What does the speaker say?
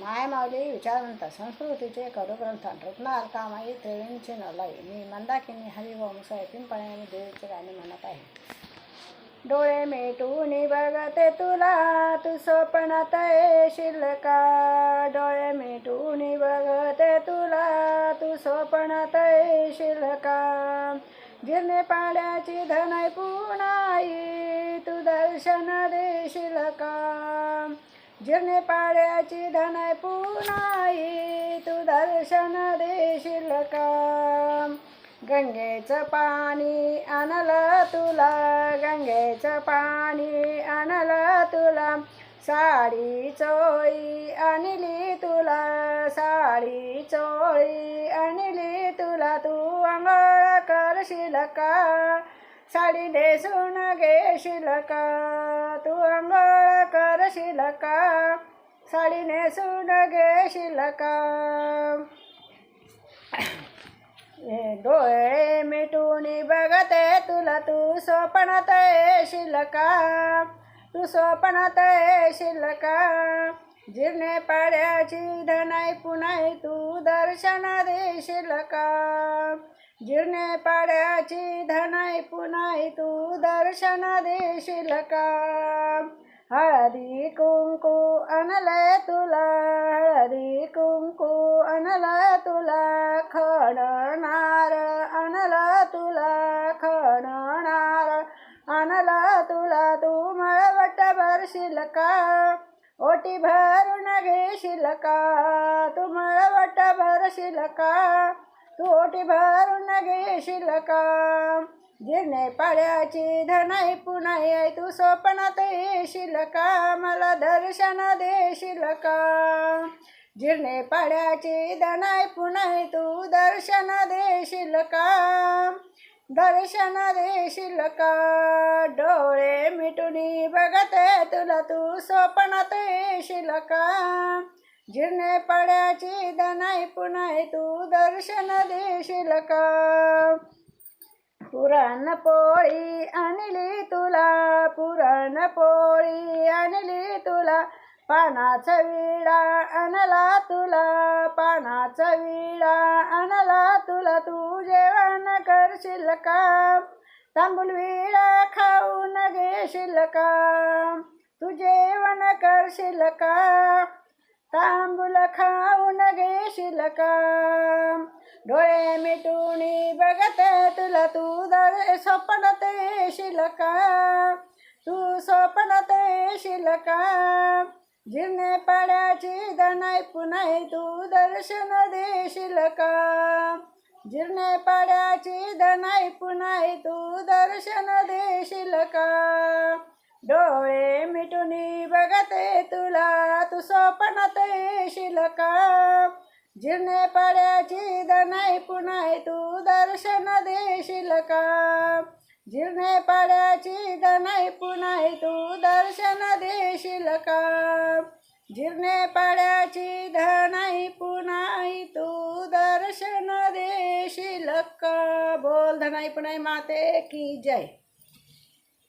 माय माऊली विचारवंत संस्कृतीचे करुग्रंथ रत्नार कामाई त्रिवेणीचे नलाई मी मंदाकिनी हरिवंश पिंपळ्याने देवीचे गाणे म्हणत आहे. डोळे मिटून बघते तुला तू स्वप्नात येशील का. डोळे मिटून बघते तुला तू स्वप्नात येशील का. जिरणे पाण्याची धनाई पुनाई तू दर्शन देशील का. जिरणे पाण्याची धनाई पुनाई तू दर्शन देशील का. गंगेचं पाणी आणलं तुला गंगेचं पाणी आणलं तुला. साडी चोळी आणली तुला साडी चोळी आणली तुला. तू अंघोळ करशील का. साडी नेसून घेशील का. तू अंघोळ करशील का. साडी नेसून घेशील का. डोळे मिटून बघते तुला तू स्वप्नात येशील का. तू स्वप्नात येशील का. जिरणे पाड्याची धनाई पुनाई तू दर्शन देशील का. जिरणे पाड्याची धनाई पुनाई तू दर्शन देशील का. हळदी कुंकू आणलंय तुला हळदी कुंकू आणलं तुला. खणनार आणलं तुला खणनार आणलं तुला. तू मळवट भरशील का. ओटी भरून घेशील का. तू मळवट भरशील का. तू ओटी भरून घेशील का. जिरणे पाड्याची धनाई पुनाई तू स्वप्नात येशील का. मला दर्शन देशील का. जिरणे पाड्याची धनाई पुनाई तू दर्शन देशील का. दर्शन देशील का. डोळे मिटून बघते तुला तू स्वप्नात येशील का. जिरणे पाड्याची धनाई पुनाई तू दर्शन देशील का. पुरणपोळी आणली तुला पुरणपोळी आणली तुला. पानाचा विडा आणला तुला पानाचा विडा आणला तुला. तू जेवण करशील का. तांबूल विडा खाऊन घेशील का. तू जेवण करशील का. तांबूल खाऊन घेशील का. डोळे मिटून बघते तुला तू स्वप्नात येशील का. तू स्वप्नात येशील का. जिरणे पाड्याची धनाई पुनाई तू दर्शन देशील का. जिरणे पाड्याची धनाई पुनाई तू दर्शन देशील का. डोळे मिटून बघते तुला तू स्वप्नात येशील का. जिरणे पाड्याची धनाई पुनाई तू दर्शन देशील का. जिरणे पाड्याची धनाई पुनाई तू दर्शन देशील का. जिरणे पाड्याची धनाई पुनाई तू दर्शन देशील का. बोल धनाई पुनाई माते की जय.